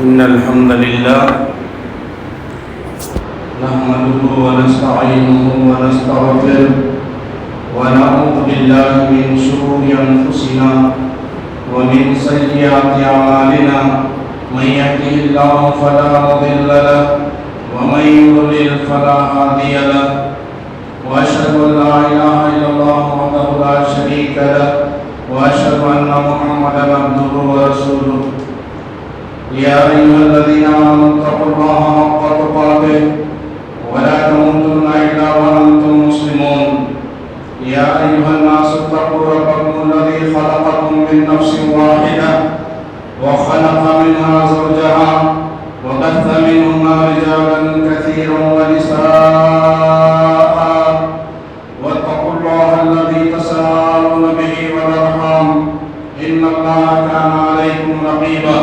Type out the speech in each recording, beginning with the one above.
إن الحمد لله نحمده ونستعينه ونستغفره ونعوذ بالله من شرور أنفسنا ومن سيئات أعمالنا من يهده الله فلا مضل له ومن يضلل فلا هادي له وأشهد أن لا إله إلا الله وحده لا شريك له وأشهد أن محمدا عبده ورسوله يا أيها الذين آمنوا اتقوا الله حق تقاته ولا تموتن إلا وأنتم مسلمون يا أيها الناس اتقوا ربكم الذي خلقكم من نفس واحدة وخلق منها زوجها وبث منهما رجالا كثيرا ونساء واتقوا الله الذي تساءلون به والأرحام إن الله كان عليكم رقيبا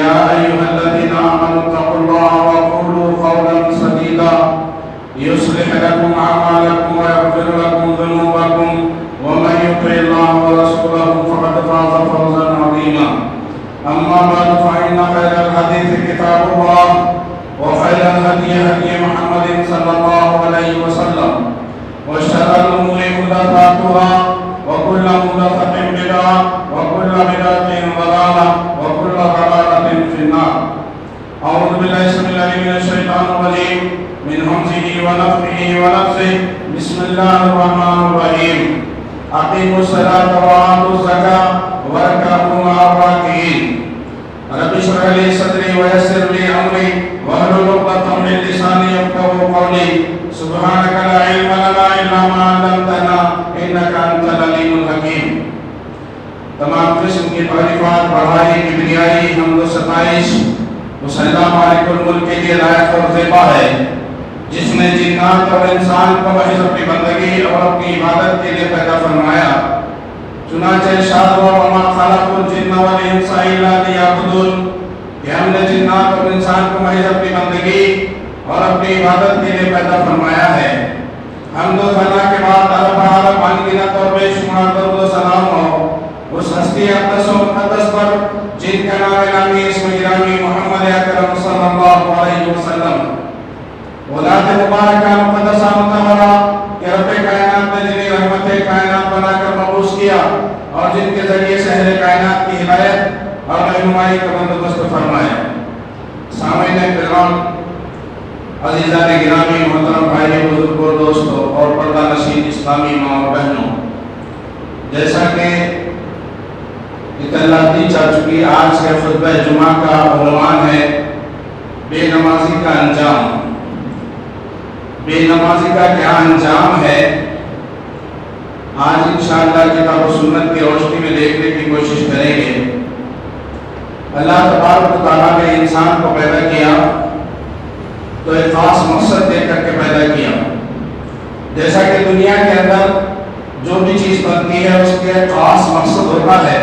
يا أيها الذين آمنوا اتقوا الله وقولوا قولا سديدا يصلح لكم أعمالكم ويغفر لكم ذنوبكم ومن يطع الله ورسوله فقد فاز فوزا عظيما أما بعد فإن خير الحديث كتاب الله وخير الهدي هدي محمد صلى الله عليه وسلم وشر الأمور محدثاتها وكل محدثة بدعة وكل بدعة ضلالة وكل ضلالة في النار. أعوذ بالله السميع العليم من الشيطان الرجيم من همزه ونفخه ونفثه. بسم الله الرحمن الرحيم. أقيموا الصلاة وآتوا الزكاة واركعوا مع الراكعين. رب اشرح لي صدري ويسر لي أمري واحلل عقدة من لساني يفقهوا قولي. سبحانك لا علم لنا إلا ما علمتنا إنك أنت العليم الحكيم. تمام قسم کی تعریفات بڑھائی کبریائی حمد و ستائش اس اللہ مالک الملک کے لیے لائق اور زیبا ہے جس نے جنات اور انسان کو محض اپنی بندگی اور اپنی عبادت کے لیے پیدا فرمایا. چنانچہ ارشاد ہوا وما خلقت الجن والانس الا لیعبدون کہ ہم نے جنات اور انسان کو محض اپنی بندگی اور اپنی عبادت کے لیے پیدا فرمایا ہے. حمد و ثنا کے بعد ارب عالم انگنت اور بے شمار درود و سلام ہو اس ہستی اقدس و مقدس پر جن کا نام نامی اسم گرامی محمد اکرم صلی اللہ علیہ وسلم. اولاد مبارکہ مقدسہ مطہرہ کہ رب کائنات نے جنہیں رحمت کائنات بنا کر مبعوث کیا اور جن کے ذریعے سے اہل کائنات کی ہدایت اور رہنمائی کا بندوبست فرمایا. سامعین کرام، عزیزان گرامی، محترم بھائی بزرگوں، دوستوں اور پردہ نشین اسلامی ماں اور بہنوں، جیسا کہ اطلاع دی جا چکی آج کے خطبہ جمعہ کا عنوان ہے بے نمازی کا انجام. بے نمازی کا کیا انجام ہے، آج انشاءاللہ کتاب و سنت کی روشنی میں دیکھنے کی کوشش کریں گے. اللہ تبارک و تعالیٰ نے انسان کو پیدا کیا تو ایک خاص مقصد دے کر کے پیدا کیا. جیسا کہ دنیا کے اندر جو بھی چیز بنتی ہے اس کے خاص مقصد ہوتا ہے.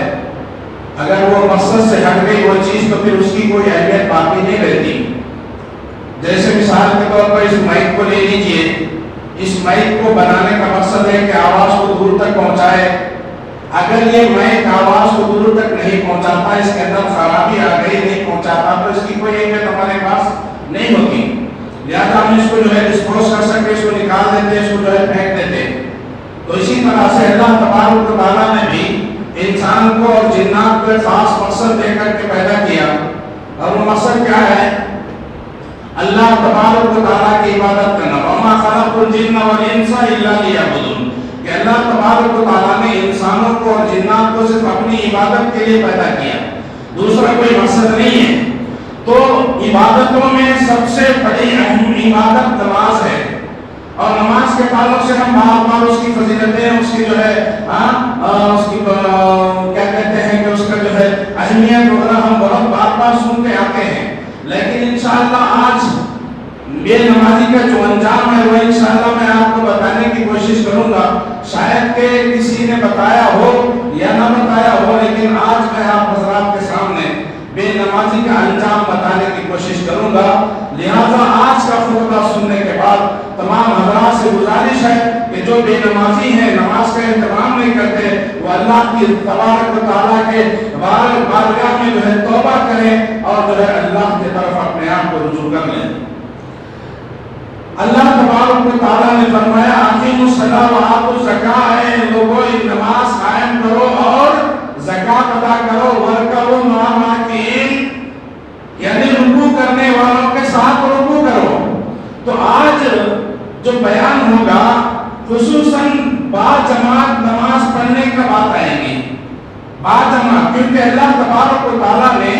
اگر وہ مقصد سے ہٹ گئی وہ چیز تو پھر اس کی کوئی اہمیت باقی نہیں رہتی. جیسے مثال کے طور پر اس مائک کو لے لیجئے. اس مائک کو بنانے کا مقصد ہے کہ آواز کو دور تک پہنچائے. اگر یہ مائک آواز کو دور تک نہیں پہنچاتا، اس کے اندر خرابی آ گئی نہیں پہنچاتا، تو اس کی کوئی اہمیت ہمارے پاس نہیں ہوتی. لہٰذا ہم اس کو جو ہے ڈسپوز کر سکتے، اس کو نکال دیتے، اس کو جو ہے پھینک دیتے. تو اسی طرح سے اللہ تبارک و تعالیٰ نے بھی انسان کو اور جنات کو خاص مقصد دے کر کے پیدا کیا. اور وہ مقصد کیا ہے؟ اللہ تبارک و تعالیٰ کی عبادت کرنا. وما خلقت الجن والانس الا لیعبدون کہ اللہ تبارک و تعالیٰ نے انسانوں کو اور جنات کو صرف اپنی عبادت کے لیے پیدا کیا، دوسرا کوئی مقصد نہیں ہے. تو عبادتوں میں سب سے بڑی اہم عبادت نماز ہے. اور نماز کے تعلق سے ہم بار بار اس کی فضیلتیں، اس کی جو ہے اس کی کیا کہتے ہیں کہ اس کا جو ہے اہمیت وغیرہ ہم بہت بار بار سنتے آتے ہیں. لیکن انشاءاللہ آج بے نمازی کا جو انجام ہے وہ انشاءاللہ میں آپ کو بتانے کی کوشش کروں گا. شاید کہ کسی نے بتایا ہو یا نہ بتایا ہو، لیکن آج میں آپ حضرات کے سامنے بے نمازی کا انجام بتانے کی کوشش کروں گا. لہذا آج کا خطبہ سننے کے بعد تمام حضرات سے گزارش ہے کہ جو بے نمازی ہیں، نماز کا اہتمام نہیں کرتے، وہ اللہ کی تبارک و تعالیٰ کے بارگاہ میں جو ہے توبہ کریں اور فرمایا اقیموا الصلاۃ وآتوا الزکاۃ، اے لوگوں نماز قائم کرو اور زکات ادا کرو، وارکعوا مع الراکعین، یعنی رکوع کرنے والوں کے ساتھ رکوع کرو۔ تو آج جو بیان ہوگا خصوصاً باجماعت نماز پڑھنے کا بات آئے گی، باجماعت، کیونکہ اللہ تبارک و تعالیٰ نے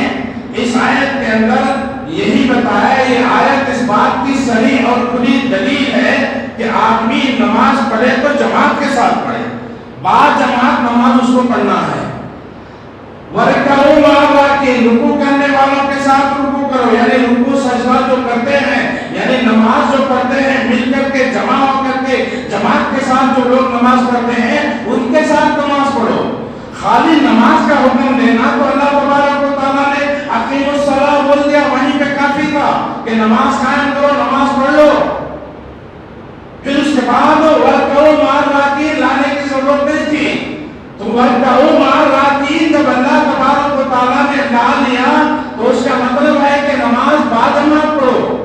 اس آیت کے اندر یہی بتایا، یہ آیت اس بات کی صریح اور کھلی دلیل ہے کہ آدمی نماز پڑھے تو جماعت کے ساتھ پڑھے، باجماعت نماز اس کو پڑھنا ہے۔ وَرَكَعُوا مَعَ الرَّاكِعِينَ، رکوع کرنے والوں کے ساتھ رکوع کرو، یعنی رکوع سجدہ جو کرتے ہیں، یعنی نماز جو پڑھتے ہیں مل کر کے، جمع ہو کر کے، جماعت کے ساتھ جو لوگ نماز پڑھتے ہیں ان کے ساتھ نماز پڑھو۔ خالی نماز کا حکم دینا تو اللہ تبارک و تعالیٰ نے اقیموا الصلاۃ بول دیا، وہیں پہ کافی تھا کہ نماز قائم کرو، نماز پڑھ لو۔ پھر اس کے بعد وَرَكَعُوا مَعَ الرَّاكِعِينَ لانے کی ضرورت نہیں تھی۔ تو وَرَكَعُوا مَعَ الرَّاكِعِينَ جب اللہ تبارک و تعالیٰ نے لا لیا تو اس کا مطلب ہے کہ نماز باجماعت پڑھو،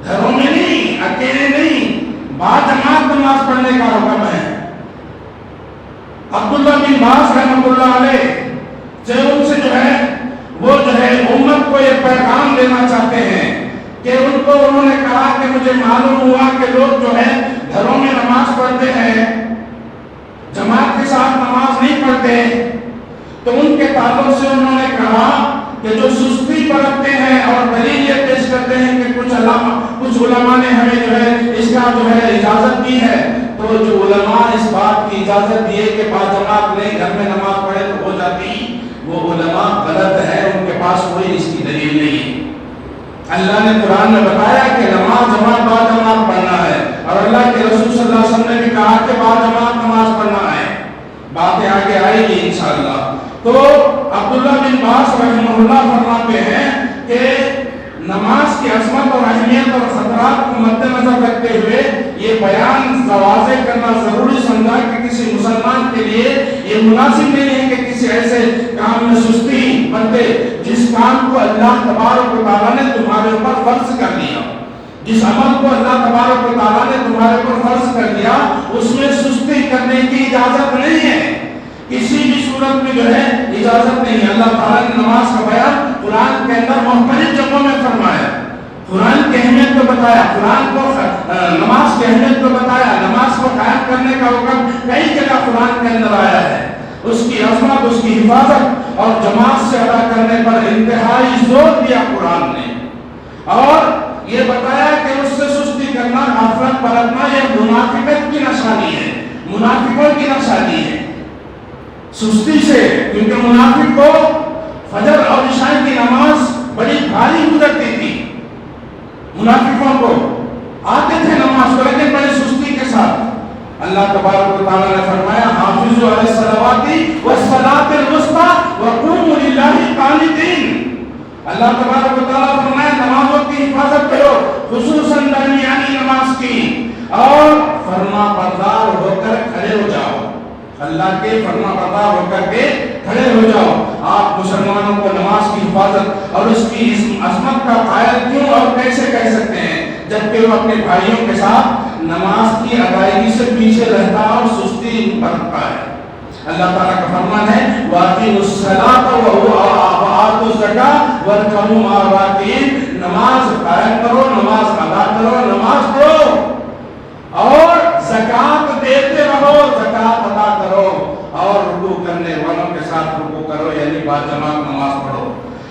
گھروں میں نہیں، اکیلے نہیں، باجماعت نماز پڑھنے کا حکم ہے۔ عبداللہ بن باز رحمۃ اللہ علیہ ان سے وہ امت کو یہ پیغام دینا چاہتے ہیں کہ ان کو انہوں نے کہا کہ مجھے معلوم ہوا کہ لوگ گھروں میں نماز پڑھتے ہیں، جماعت کے ساتھ نماز نہیں پڑھتے، تو ان کے تعلق سے انہوں نے کہا کہ جو سستی برتتے ہیں اور دلیل یہ پیش کرتے ہیں کہ کچھ علماء نے ہمیں اس کا اجازت دی ہے، تو جو علماء اس بات کی اجازت دیے کہ باجماعت نہیں گھر میں نماز پڑھے تو ہو جاتی، وہ علماء غلط ہے، ان کے پاس کوئی اس کی دلیل نہیں۔ اللہ نے قرآن میں بتایا کہ نماز جماعت باجماعت پڑھنا ہے، اور اللہ کے رسول صلی اللہ علیہ وسلم نے بھی کہا کہ باجماعت نماز پڑھنا ہے۔ باتیں آگے آئے گی انشاءاللہ۔ تو عبداللہ بن باز رحمہ اللہ فرماتے ہیں کہ نماز کی عظمت اور اہمیت اور خطرات کو مد نظر رکھتے ہوئے یہ بیان واضح کرنا ضروری سمجھا کہ کسی مسلمان کے لیے یہ مناسب نہیں ہے کہ کسی ایسے کام میں سستی برتے جس کام کو اللہ تبارک و تعالیٰ نے تمہارے اوپر فرض کر دیا، جس عمل کو اللہ تبارک و تعالیٰ نے تمہارے اوپر فرض کر دیا، اس میں سستی کرنے کی اجازت نہیں ہے، کسی بھی صورت میں اجازت نہیں ہے۔ اللہ تعالیٰ نے نماز کا بیان قرآن کے اندر مختلف جگہوں میں فرمایا، قرآن کی اہمیت کو بتایا، قرآن کو نماز کی اہمیت کو بتایا، نماز کو قائم کرنے کا حکم کئی جگہ قرآن کے اندر آیا ہے، اس کی عظمت، اس کی حفاظت اور جماعت سے ادا کرنے پر انتہائی زور دیا قرآن نے، اور یہ بتایا کہ اس سے سستی کرنا، غفلت برتنا یہ منافقت کی نشانی ہے، منافقوں کی نشانی ہے، سستی سے، کیونکہ منافق کو فجر اور عشاء کی نماز بڑی بھاری گزرتی تھی، منافقوں کو آتے تھے نماز کو لیکن بڑی سستی کے ساتھ۔ اللہ تبارک و تعالیٰ نے فرمایا حافظوا علی الصلوات والصلاۃ الوسطی وقوموا للہ قانتین، اللہ تبارک و تعالیٰ فرمایا نمازوں کی حفاظت کرو، خصوصاً درمیانی نماز کی، اور فرما بردار ہو کر کھڑے ہو جاؤ، اللہ کے فرما بردار ہو کر کے کھڑے ہو جاؤ۔ آپ مسلمانوں کو نماز کی حفاظت اور اس کی عظمت کا قائل کیوں اور کیسے کہہ سکتے ہیں جبکہ وہ اپنے بھائیوں کے ساتھ نماز کی ادائیگی سے پیچھے رہتا اور سستی برتتا ہے۔ اللہ تعالیٰ کا فرمان ہے وَأَقِیمُوا الصَّلَاةَ وَآتُوا الزَّکَاةَ وَارْکَعُوا مَعَ الرَّاکِعِینَ، نماز قائم کرو، نماز ادا کرو، نماز پڑھو اور زکات دیتے رہو، زکات ادا کرو، اور رکوع کرنے والوں کے ساتھ رکوع کرو، یعنی باجماعت نماز پڑھو۔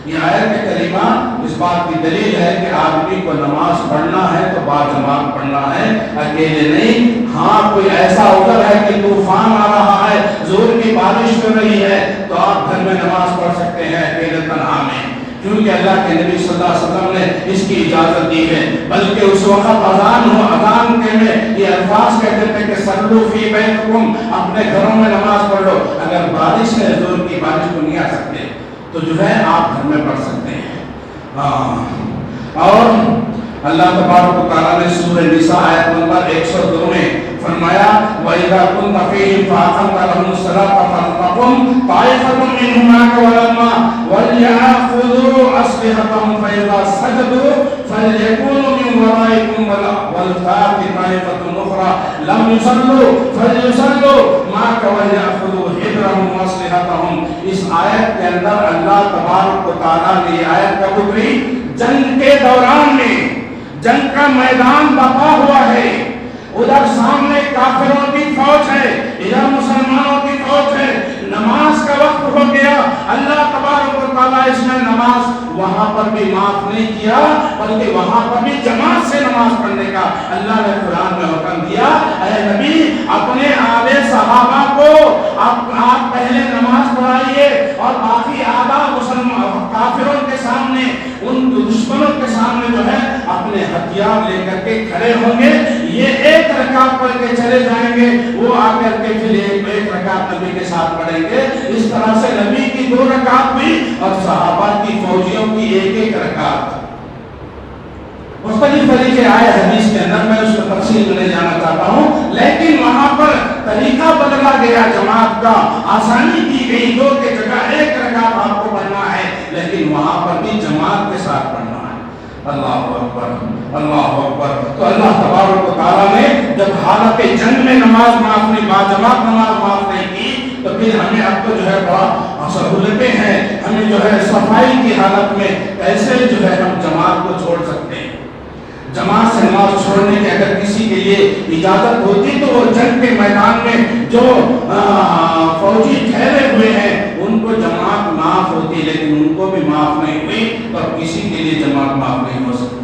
یہ آیت کریمہ اس بات کی دلیل ہے کہ آدمی کو نماز پڑھنا ہے تو باجماعت پڑھنا ہے، اکیلے نہیں۔ ہاں کوئی ایسا عذر ہے کہ طوفان آ رہا ہے، زور کی بارش ہو رہی ہے، تو آپ گھر میں نماز پڑھ سکتے ہیں اکیلے تنہا میں، کیونکہ اللہ کے نبی صلی اللہ علیہ وسلم نے اس کی اجازت دی ہے۔ بلکہ اس وقت اذان ہو، اذان کے میں یہ الفاظ کہتے تھے کہ صلوا فی بیتکم، اپنے گھروں میں نماز پڑھ لو۔ اگر بارش ہے، زور کی بارش کو نہیں آ سکتے تو آپ گھر میں پڑھ سکتے ہیں۔ اور اللہ تبارک و تعالیٰ نے سورہ نساء آیت نمبر 102 میں فرمایا وَإِذَا كُنْتَ فِيهِمْ فَأَقَمْتَ لَهُمُ الصَّلَاةَ فَلْتَقُمْ طَائِفَةٌ مِّنْهُمْ مَعَكَ وَلْيَأْخُذُوا أَسْلِحَتَهُمْ فَإِذَا سَجَدُوا فَلْيَكُونُوا مِنْ وَرَائِكُمْ وَلْتَأْتِ طَائِفَةٌ أخرى لم يصلوا فليصلوا معك وليأخذوا حذرهم وأسلحتهم. اس آیت کے اندر اللہ تبارک و تعالیٰ نے یہ آیت کب اتری؟ جنگ کے دوران میں. جنگ کا میدان بپا ہوا ہے، ادھر سامنے کافروں کی فوج ہے، ادھر مسلمانوں کی فوج ہے. نماز کا وقت ہو گیا، اللہ تبارک و تعالیٰ اس میں نماز وہاں پر بھی معاف نہیں کیا، بلکہ وہاں پر بھی جماعت سے نماز پڑھنے کا اللہ نے قرآن میں حکم دیا. اے نبی، اپنے آلے صحابہ کو آپ پہلے نماز پڑھائیے اور باقی آدھا مسلمان کافروں کے سامنے، ان دشمنوں کے سامنے جو ہے اپنے ہتھیار لے کر کے کھڑے ہوں گے. یہ ایک رکعت پڑھ کے چلے جائیں گے، وہ آ کر کے پھر ایک رکعت نبی کے ساتھ پڑھیں گے. اس طرح سے نبی کی 2 رکعت ہوئی اور صحابہ کی فوجیوں کی ایک رکعت. مختلف طریقے آئے حدیث کے اندر، میں اس کو تفصیل میں نہیں جانا چاہتا ہوں، لیکن وہاں پر طریقہ بدلا گیا جماعت کا، آسانی دی گئی. 2 کی جگہ 1 رکعت آپ کو پڑھنا ہے، لیکن وہاں پر بھی جماعت کے ساتھ پڑھنا ہے. اللہ اکبر، اللہ اکبر. تو اللہ تبارک و تعالیٰ نے جب حالت جنگ میں نماز معاف نہیں، باجماعت نماز معاف نہیں کی، تو پھر ہمیں اب تو جو ہے بڑا سہولتیں ہیں. ہمیں جو ہے صفائی کی حالت میں کیسے جو ہے ہم جماعت کو چھوڑ سکتے ہیں. جماعت سے نماز چھوڑنے کی اگر کسی کے لیے اجازت ہوتی تو وہ جنگ کے میدان میں جو فوجی ٹھہرے ہوئے ہیں ان کو جماعت معاف ہوتی، لیکن ان کو بھی معاف نہیں ہوئی. اور کسی کے لیے جماعت معاف نہیں ہو سکتی،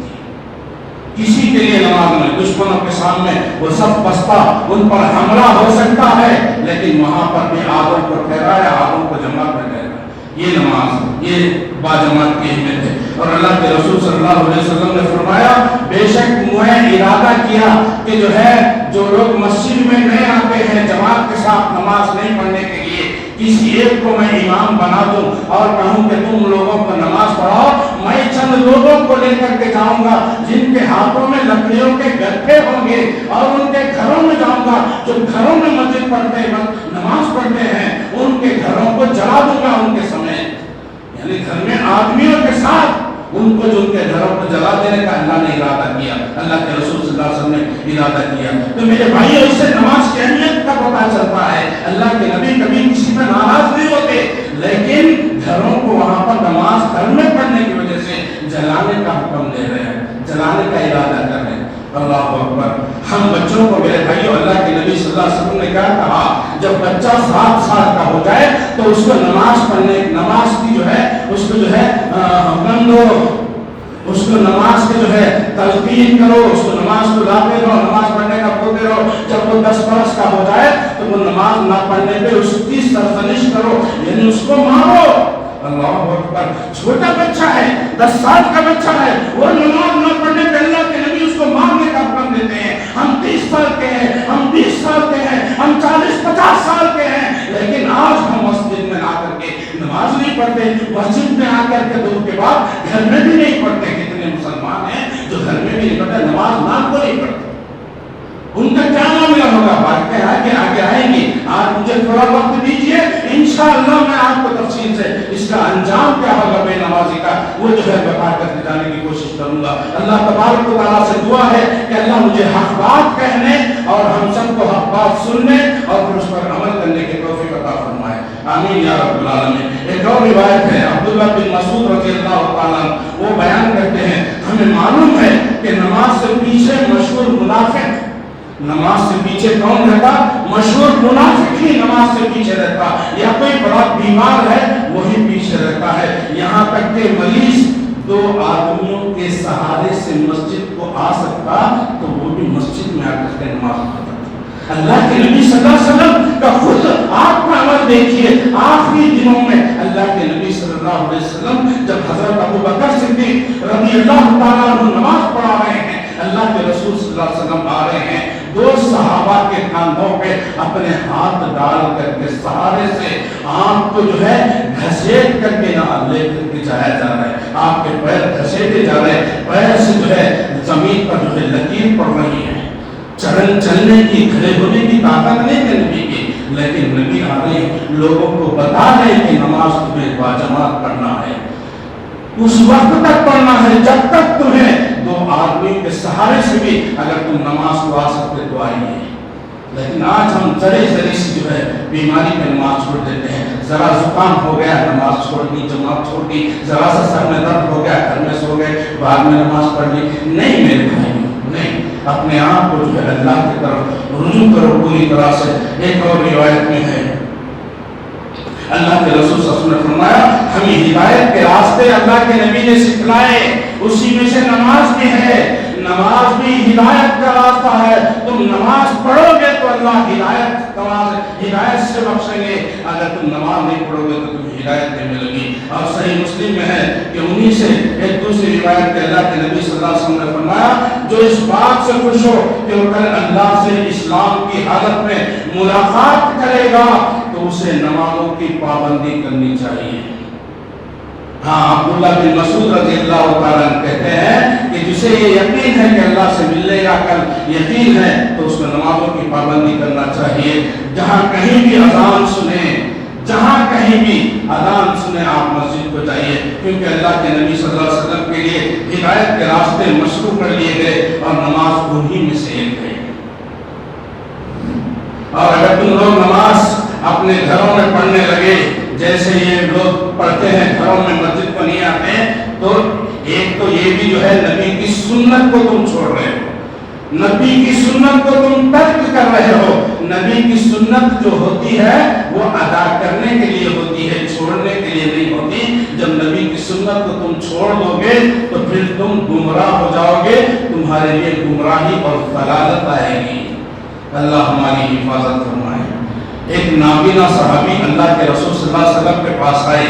کسی کے لیے نماز میں. دشمنوں کے سامنے وہ سب بستہ، ان پر حملہ ہو سکتا ہے، لیکن وہاں پر بھی آدم کو ٹھہرایا، آدم کو جماعت میں ٹھہرایا. یہ نماز، یہ باجماعت کی اہمیت ہے. اور اللہ کے رسول صلی اللہ علیہ وسلم نے فرمایا، بے شک میں ارادہ کیا کہ جو ہے جو لوگ مسجد میں نہیں آتے ہیں جماعت کے ساتھ نماز نہیں پڑھنے کے لیے، کسی ایک کو میں امام بنا دوں اور کہوں کہ تم لوگوں کو نماز پڑھاؤ. میں چند لوگوں کو لے کر کے جاؤں گا جن کے ہاتھوں میں لکڑیوں کے گٹھے ہوں گے، اور ان کے گھروں میں جاؤں گا جو گھروں میں مسجد پڑھتے نماز پڑھتے ہیں، ان کے گھروں کو جلا دوں گا ان کے سمیت. یعنی گھر میں آدمیوں کے ساتھ ان کو جو ان کے گھروں کو جلا دینے کا اللہ نے ارادہ کیا، اللہ کے رسول صلی اللہ علیہ وسلم نے ارادہ کیا. تو میرے بھائیو، اس سے نماز کی اہمیت کا پتہ چلتا ہے. اللہ کے نبی کبھی کسی پہ ناراض نہیں ہوتے، لیکن گھروں کو وہاں پر نماز گھر میں پڑھنے کی وجہ سے جلانے کا حکم دے رہے ہیں، جلانے کا ارادہ کر رہے ہیں. اللہ اکبر. ہم بچوں کو، میرے بھائیو، اللہ کے نبی صلی اللہ علیہ وسلم نے کیا کہا، جب بچہ 7 سال کا ہو جائے تو اس کو نماز پڑھنے، نماز کی جو ہے اس کو جو ہے حکم دو، اس کو نماز کے جو ہے تلقین کرو، اس کو نماز کو لاتے رہو، نماز پڑھنے کا بولتے رہو. جب وہ 10 برس کا ہو جائے تو وہ نماز نہ پڑھنے پہ اس کی سرزنش کرو، یعنی اس کو مارو. اللہ اکبر. چھوٹا بچہ ہے، 10 سال کا بچہ ہے، وہ نماز نہ پڑھنے پہ اللہ کے نبی اس کو مارنے کا حکم دیتے ہیں. ہم 30 سال کے ہیں، ہم 20 سال کے ہیں، ہم 40-50 سال کے ہیں، لیکن آج ہم مسجد میں آ کر کے نماز نہیں پڑھتے. مسجد میں آ کر کے دور کے بعد گھر میں بھی نہیں پڑھتے. کتنے مسلمان ہیں جو گھر میں بھی نہیں پڑھتے، نماز نام کو نہیں پڑھتے. ان کا کیا معاملہ ہوگا؟ باتیں آگے آئیں گی. آج مجھے تھوڑا وقت دیجیے، انشاءاللہ میں آپ کو تفصیل سے اس کا انجام کیا ہوگا بے نمازی کا وہ جو ہے بتا کر کے جانے کی کوشش کروں گا. اللہ تبارک و تعالیٰ سے دعا ہے کہ اللہ مجھے حق بات کہنے اور ہم سب کو حق بات سننے اور پھر اس پر عمل کرنے کی توفیق عطا فرمائے. آمین یا رب العالمین. ایک اور روایت ہے عبداللہ بن مسعود رضی اللہ تعالیٰ، وہ بیان کرتے ہیں، ہمیں معلوم ہے کہ نماز سے پیچھے مشہور منافق، نماز سے پیچھے کون رہتا؟ مشہور منافق ہی نماز سے پیچھے رہتا، یا کوئی بڑا بیمار ہے وہی پیچھے رہتا ہے. یہاں تک کہ مریض 2 آدمیوں کے سہارے سے مسجد کو آ سکتا تو وہ بھی مسجد میں آ کر کے نماز پڑھتا. اللہ کے نبی صلی اللہ علیہ وسلم کا خود آپ کا عمل دیکھیے. آخری دنوں میں اللہ کے نبی صلی اللہ علیہ وسلم جب حضرت ابوبکر صدیق رضی اللہ تعالیٰ عنہ نماز پڑھا رہے ہیں، اللہ کے رسول صلی اللہ علیہ وسلم آ رہے ہیں، 2 صحابہ کے کاندھوں پہ اپنے ہاتھ ڈال کر کے سہارے سے آپ کو جو ہے گھسیٹ کر کے نہ لے کر کے جایا جا رہا ہے. آپ کے پیر گھسیٹے جا رہے ہیں، پیر سے جو ہے زمین پر جو ہے لکیر پڑ رہی ہے. چلنے کی، کھڑے ہونے کی طاقت نہیں ہے نبی کی، لیکن نبی آ رہے ہیں لوگوں کو بتا رہے کہ نماز تمہیں باجماعت پڑھنا ہے، اس وقت تک پڑھنا ہے جب تک تمہیں 2 آدمی کے سہارے سے بھی اگر تم نماز کو آ سکتے تو آئیے. لیکن آج ہم ذرے سے جو ہے بیماری میں نماز چھوڑ دیتے ہیں. ذرا زکام ہو گیا نماز چھوڑ دی, جماعت چھوڑ دی. ذرا سا سر میں درد ہو گیا گھر میں سو گئے, بعد میں نماز پڑھ لی. نہیں میرے بھائی, نہیں. اپنے آپ کو جو ہے اللہ کی طرف رجوع کرو پوری طرح سے. ایک اور روایت میں ہے اللہ کے رسول صلی اللہ علیہ وسلم نے فرمایا ہمیں ہدایت کے راستے اللہ کے نبی نے سکھلائے, اسی میں سے نماز بھی ہے. نماز بھی ہدایت کا راستہ ہے. تم نماز پڑھو گے تو اللہ ہدایت سے بخشیں گے. اگر تم نماز نہیں پڑھو گے تو تمہیں ہدایت نہیں ملے گی. اور صحیح مسلم میں ہے کہ انہی سے ایک دوسری روایت کے اللہ کے نبی صلی اللہ علیہ وسلم نے فرمایا جو اس بات سے خوش ہو کہ وہ کل اللہ سے اسلام کی حالت میں ملاقات کرے گا تو اسے نمازوں کی پابندی کرنی چاہیے. ہاں عبداللہ بن مسعود رضی اللہ تعالیٰ کہتے ہیں کہ جسے یہ یقین ہے کہ اللہ سے ملے گا کل, یقین ہے تو اس میں نمازوں کی پابندی کرنا چاہیے. جہاں کہیں بھی اذان سنیں, جہاں کہیں بھی اذان سنیں آپ مسجد کو جائیے, کیونکہ اللہ کے نبی صلی اللہ علیہ وسلم کے لیے ہدایت کے راستے مشروع کر لیے گئے اور نماز انہی میں سے ایک ہے. اور اگر تم لوگ نماز اپنے گھروں میں پڑھنے لگے جیسے یہ لوگ پڑھتے ہیں گھروں میں مسجد کو نہیں آتے ہیں, تو ایک تو یہ بھی جو ہے نبی کی سنت کو تم چھوڑ رہے ہو, نبی کی سنت کو تم ترک کر رہے ہو. نبی کی سنت جو ہوتی ہے وہ ادا کرنے کے لیے ہوتی ہے, چھوڑنے کے لیے نہیں ہوتی. جب نبی کی سنت کو تم چھوڑ دو گے تو پھر تم گمراہ ہو جاؤ گے, تمہارے لیے گمراہی اور ضلالت آئے گی. اللہ ہماری حفاظت فرمائے. ایک نابینا صحابی اللہ کے رسول صلی اللہ علیہ وسلم کے پاس آئے,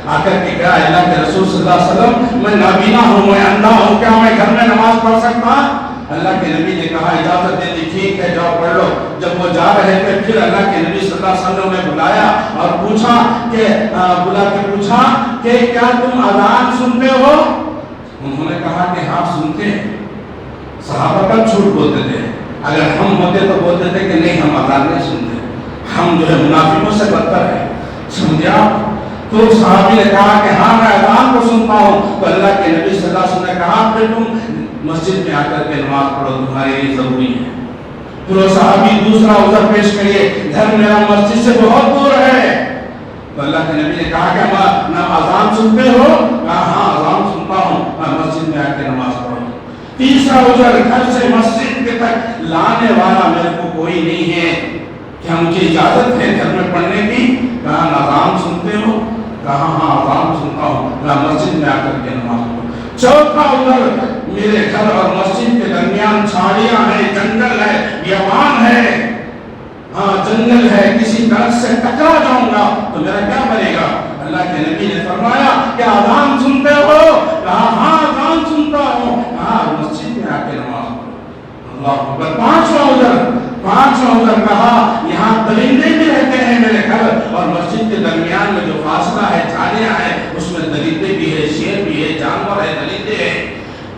آ کر کے کہا اللہ کے رسول صلی اللہ علیہ وسلم میں نابینا ہوں, میں اندھا ہوں, کیا میں گھر میں نماز پڑھ سکتا؟ اللہ کے نبی نے کہا اجازت دے دی, ٹھیک ہے جاؤ پڑھ لو. جب وہ جا رہے تھے پھر اللہ کے نبی صلی اللہ علیہ وسلم نے بلایا اور پوچھا کہ بلا کے پوچھا کہ کیا تم اذان سنتے ہو؟ انہوں نے کہا کہ ہاں سنتے ہیں. صحابہ کا جھوٹ بولتے تھے, اگر ہم ہوتے تو بولتے تھے کہ نہیں ہم اذان نہیں سنتے, ہم جو ہے منافقوں سے بدتر ہے. سمجھے آپ؟ تو صحابی نے کہا کہ ہاں میں اذان کو سنتا ہوں. تو اللہ کے نبی صلی اللہ علیہ وسلم نے کہا پھر تم مسجد میں آ کر کے نماز پڑھو, تمہارے لیے ضروری ہے. پھر وہ صحابی دوسرا عذر پیش کریے, گھر میرا مسجد سے بہت دور ہے. تو اللہ کے نبی نے کہا کہ میں اذان سنتے ہو؟ کہا ہاں اذان سنتا ہوں, میں مسجد میں آ کے نماز پڑھو. تیسرا عذر گھر سے مسجد کے تک لانے والا میرے کو کوئی نہیں ہے, کیا مجھے اجازت ہے گھر میں پڑھنے کی؟ کہا اذان سنتے ہو؟ کہا ہاں اذان سنتا ہوں, میں مسجد میں آ کر کے نماز پڑھوں. چوتھا عذر میرے گھر اور مسجد کے درمیان جھاڑیاں ہیں, جنگل ہے, بیابان ہے, ہاں جنگل ہے, کسی درخت سے ٹکرا جاؤں گا تو میرا کیا بنے گا؟ اللہ کے نبی نے فرمایا کہ اذان سنتے ہو؟ کہا ہاں اذان سنتا ہوں. کہا مسجد میں آ کے نماز پڑھو. اللہ اکبر. پانچواں عذر کہا یہاں درندے بھی رہتے ہیں میرے گھر اور مسجد کے درمیان میں جو فاصلہ ہے, جھاڑیاں ہیں, اس میں درندے بھی ہے, شیر بھی ہے, جانور ہے, درندے ہیں.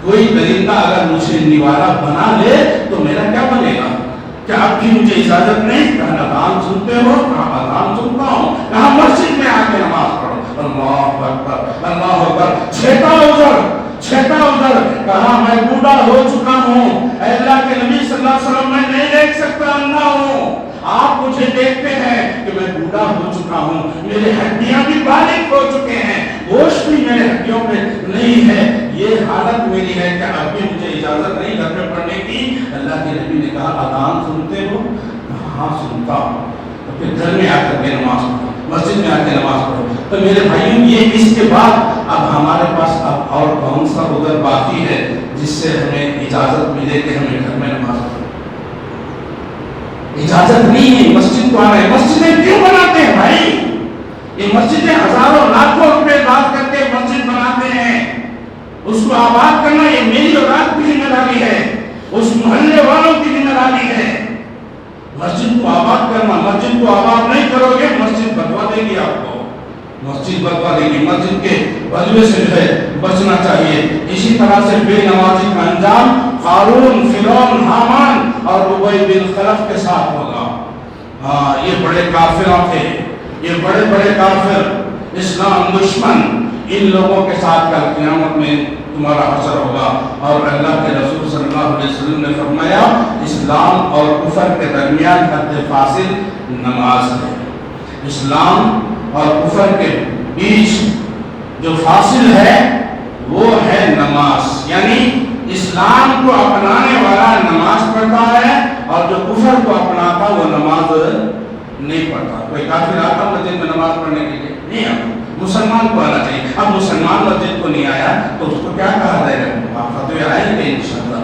کوئی درندہ اگر مجھے نوالا بنا لے تو میرا کیا بنے گا؟ کیا اب بھی مجھے اجازت نہیں؟ کہا اذان سنتے ہو؟ کہا اذان سنتا ہوں. کہا مسجد میں آ کے نماز پڑھو. اللہ اکبر, اللہ اکبر. چھٹا عذر کہا میں بوڑھا ہو چکا ہوں, اے اللہ کے نبی صلی اللہ علیہ وسلم میں نہیں دیکھ سکتا, اندھا ہوں. آپ مجھے دیکھتے ہیں کہ میں بوڑھا ہو چکا ہوں, میرے ہڈیاں بھی باریک ہو چکے ہیں, گوشت بھی میرے ہڈیوں میں نہیں ہے, یہ حالت میری ہے کہ اب بھی مجھے اجازت نہیں گھر میں پڑھنے کی. اللہ کے نبی نے کہا اذان سنتے ہو؟ ہاں سنتا ہوں. تو پھر گھر میں آ کر کے نماز پڑھو, مسجد میں آ کے نماز پڑھو. تو میرے بھائیوں یہ اس کے بعد اب ہمارے پاس اب اور کون سا عذر باقی ہے جس سے ہمیں اجازت ملے کہ ہمیں گھر میں نماز پڑھو؟ اجازت نہیں ہے مسجد کو آنا ہے. مسجدیں کیوں بناتے ہیں بھائی؟ یہ مسجدیں ہزاروں لاکھوں روپے داد کر کے مسجد بناتے ہیں. اس کو آباد کرنا یہ میری اور آپ کی ذمہ داری ہے, اس محلے والوں کی ذمہ داری ہے. مسجد کو آباد کرنا, مسجد کو آباد نہیں کرو گے مسجد بدوا دے گی آپ کو, مسجد بدوا دے گی. مسجد کے بدوے سے جو ہے بچنا چاہیے. اسی طرح سے بے نمازی کا انجام قارون, فرعون, حامان اور ابی بن خلف کے ساتھ ہوگا. ہاں یہ بڑے کافر تھے, یہ بڑے بڑے کافر, اسلام دشمن, ان لوگوں کے ساتھ کل قیامت میں تمہارا حشر ہوگا۔ اور اللہ کے رسول صلی اللہ علیہ وسلم نے فرمایا اسلام اور کفر کے درمیان حد فاصل نماز ہے۔ اسلام اور کفر کے بیچ جو فاصل ہے وہ ہے نماز، یعنی اسلام کو اپنانے والا نماز پڑھتا ہے اور جو کفر کو اپناتا وہ نماز نہیں پڑھتا۔ کوئی کافر آتا مسجد میں نماز پڑھنے کے لیے نہیں آتا، مسلمان کو آنا چاہیے۔ اب مسلمان مسجد کو نہیں آیا تو اس کو کیا کہا جائے گا؟ فتوی آئیں گے انشاءاللہ۔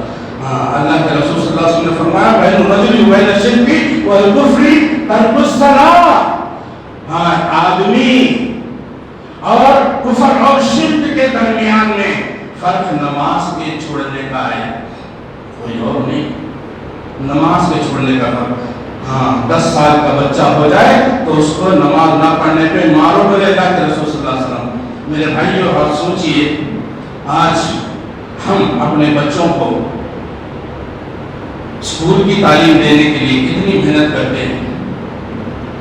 اللہ کے رسول صلی اللہ علیہ وسلم نے فرمایا بین الرجل وبین الشرک والکفر ترک الصلاۃ۔ آدمی اور کفر اور شرک کے درمیان میں فرق نماز کے چھوڑنے کا ہے، کوئی اور نہیں، نماز کے چھوڑنے کا فرق۔ 10 سال کا بچہ ہو جائے تو اس کو نماز نہ پڑھنے پہ مارو بولے اللہ کے رسول صلی اللہ علیہ وسلم۔ میرے بھائیوں اور سوچئے آج ہم اپنے بچوں کو اسکول کی تعلیم دینے کے لیے کتنی محنت کرتے ہیں۔